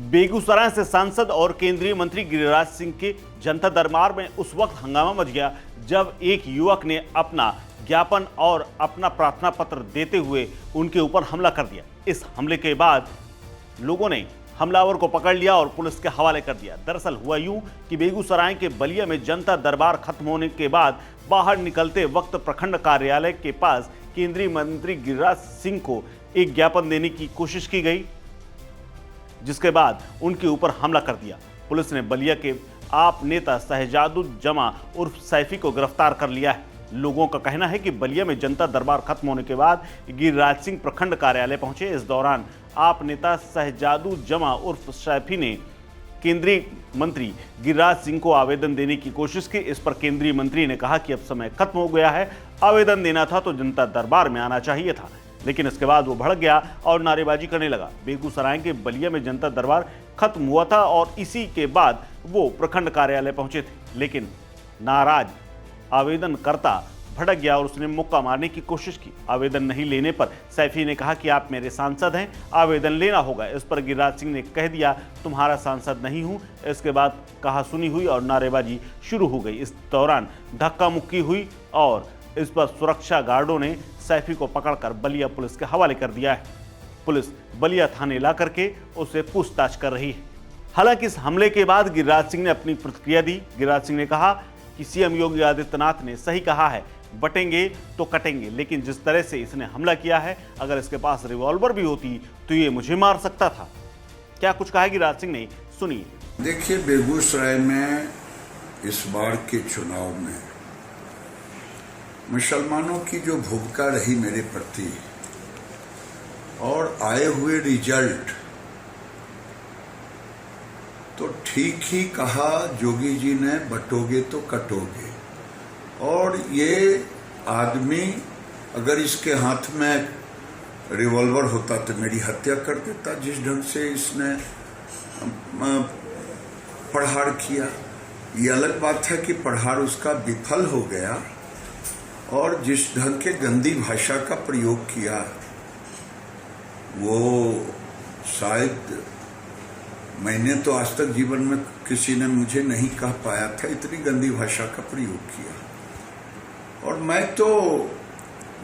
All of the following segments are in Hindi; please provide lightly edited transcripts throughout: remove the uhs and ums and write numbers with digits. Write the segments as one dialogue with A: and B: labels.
A: बेगूसराय से सांसद और केंद्रीय मंत्री गिरिराज सिंह के जनता दरबार में उस वक्त हंगामा मच गया जब एक युवक ने अपना ज्ञापन और अपना प्रार्थना पत्र देते हुए उनके ऊपर हमला कर दिया। इस हमले के बाद लोगों ने हमलावर को पकड़ लिया और पुलिस के हवाले कर दिया। दरअसल हुआ यूं कि बेगूसराय के बलिया में जनता दरबार खत्म होने के बाद बाहर निकलते वक्त प्रखंड कार्यालय के पास केंद्रीय मंत्री गिरिराज सिंह को एक ज्ञापन देने की कोशिश की गई, जिसके बाद उनके ऊपर हमला कर दिया। पुलिस ने बलिया के आप नेता शहजादुज्जमा उर्फ सैफी को गिरफ्तार कर लिया है। लोगों का कहना है कि बलिया में जनता दरबार खत्म होने के बाद गिरिराज सिंह प्रखंड कार्यालय पहुंचे। इस दौरान आप नेता शहजादुज्जमा उर्फ सैफी ने केंद्रीय मंत्री गिरिराज सिंह को आवेदन देने की कोशिश की। इस पर केंद्रीय मंत्री ने कहा कि अब समय खत्म हो गया है, आवेदन देना था तो जनता दरबार में आना चाहिए था। लेकिन इसके बाद वो भड़क गया और नारेबाजी करने लगा। बेगूसराय के बलिया में जनता दरबार खत्म हुआ था और इसी के बाद वो प्रखंड कार्यालय पहुंचे थे, लेकिन नाराज आवेदनकर्ता भड़क गया और उसने मुक्का मारने की कोशिश की। आवेदन नहीं लेने पर सैफी ने कहा कि आप मेरे सांसद हैं, आवेदन लेना होगा। इस पर गिरिराज सिंह ने कह दिया तुम्हारा सांसद नहीं हूं। इसके बाद कहा सुनी हुई और नारेबाजी शुरू हो गई। इस दौरान धक्का मुक्की हुई और इस पर सुरक्षा गार्डों ने सैफी को पकड़कर बलिया पुलिस के हवाले कर दिया है। पुलिस बलिया थाने ला करके उसे पूछताछ कर रही है। हालांकि इस हमले के बाद गिरिराज सिंह ने अपनी प्रतिक्रिया दी। गिरिराज सिंह ने कहा कि सीएम योगी आदित्यनाथ ने सही कहा है, बटेंगे तो कटेंगे, लेकिन जिस तरह से इसने हमला किया है, अगर इसके पास रिवॉल्वर भी होती तो ये मुझे मार सकता था। क्या कुछ कहा गिरिराज सिंह ने, सुनिए।
B: देखिए, बेगूसराय में इस बार के चुनाव में मुसलमानों की जो भूमिका रही मेरे प्रति और आए हुए रिजल्ट, तो ठीक ही कहा जोगी जी ने, बटोगे तो कटोगे। और ये आदमी अगर इसके हाथ में रिवॉल्वर होता तो मेरी हत्या कर देता। जिस ढंग से इसने प्रहार किया, ये अलग बात है कि प्रहार उसका विफल हो गया, और जिस ढंग के गंदी भाषा का प्रयोग किया वो शायद मैंने तो आज तक जीवन में किसी ने मुझे नहीं कह पाया था, इतनी गंदी भाषा का प्रयोग किया। और मैं तो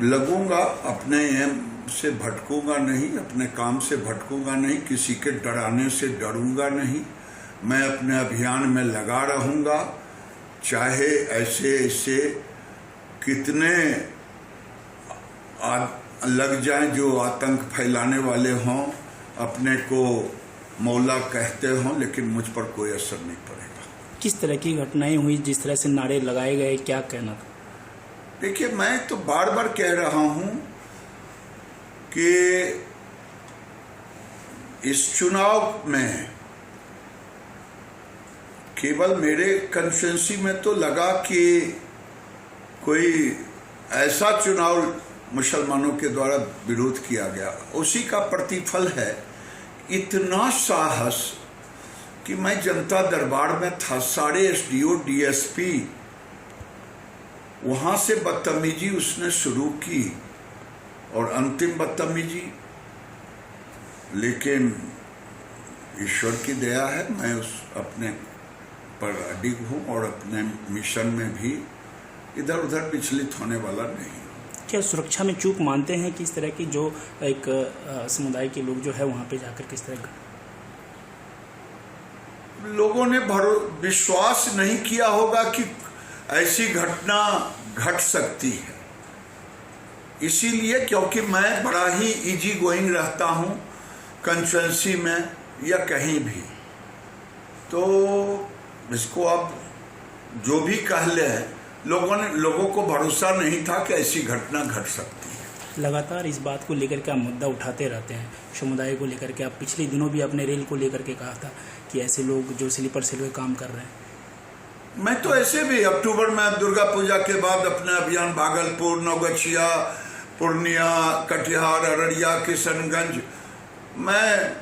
B: लगूंगा, अपने एम से भटकूंगा नहीं, अपने काम से भटकूंगा नहीं, किसी के डराने से डरूंगा नहीं। मैं अपने अभियान में लगा रहूंगा, चाहे ऐसे ऐसे कितने लग जाएं जो आतंक फैलाने वाले हों, अपने को मौला कहते हों, लेकिन मुझ पर कोई असर नहीं पड़ेगा।
C: किस तरह की घटनाएं हुई, जिस तरह से नारे लगाए गए, क्या कहना था?
B: देखिए, मैं तो बार बार कह रहा हूं कि इस चुनाव में केवल मेरे कंस्टिट्यूंसी में तो लगा कि कोई ऐसा चुनाव मुसलमानों के द्वारा विरोध किया गया, उसी का प्रतिफल है इतना साहस कि मैं जनता दरबार में था। सारे एसडीओ डीएसपी, वहां से बदतमीजी उसने शुरू की और अंतिम बदतमीजी, लेकिन ईश्वर की दया है, मैं उस अपने पर अडिग हूं और अपने मिशन में भी इधर उधर विचलित होने वाला नहीं।
C: क्या सुरक्षा में चूक मानते हैं कि इस तरह की जो एक समुदाय के लोग जो है वहां पे जाकर किस तरह
B: लोगों ने विश्वास नहीं किया होगा कि ऐसी घटना घट सकती है। इसीलिए क्योंकि मैं बड़ा ही इजी गोइंग रहता हूं कंस्टिट्यूंसी में या कहीं भी, तो इसको अब जो भी कह ले, लोगों को भरोसा नहीं था कि ऐसी घटना घट सकती है।
C: लगातार इस बात को लेकर के आप मुद्दा उठाते रहते हैं, समुदाय को लेकर के। आप पिछले दिनों भी अपने रेल को लेकर के कहा था कि ऐसे लोग जो स्लीपर सेल में काम कर रहे हैं।
B: मैं तो ऐसे भी अक्टूबर में दुर्गा पूजा के बाद अपने अभियान भागलपुर, नवगछिया, पूर्णिया, कटिहार, अररिया, किशनगंज, मैं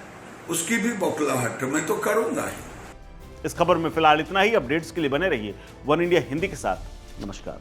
B: उसकी भी बौखलाहट मैं तो करूंगा ही।
A: इस खबर में फिलहाल इतना ही। अपडेट्स के लिए बने रहिए वन इंडिया हिंदी के साथ। नमस्कार।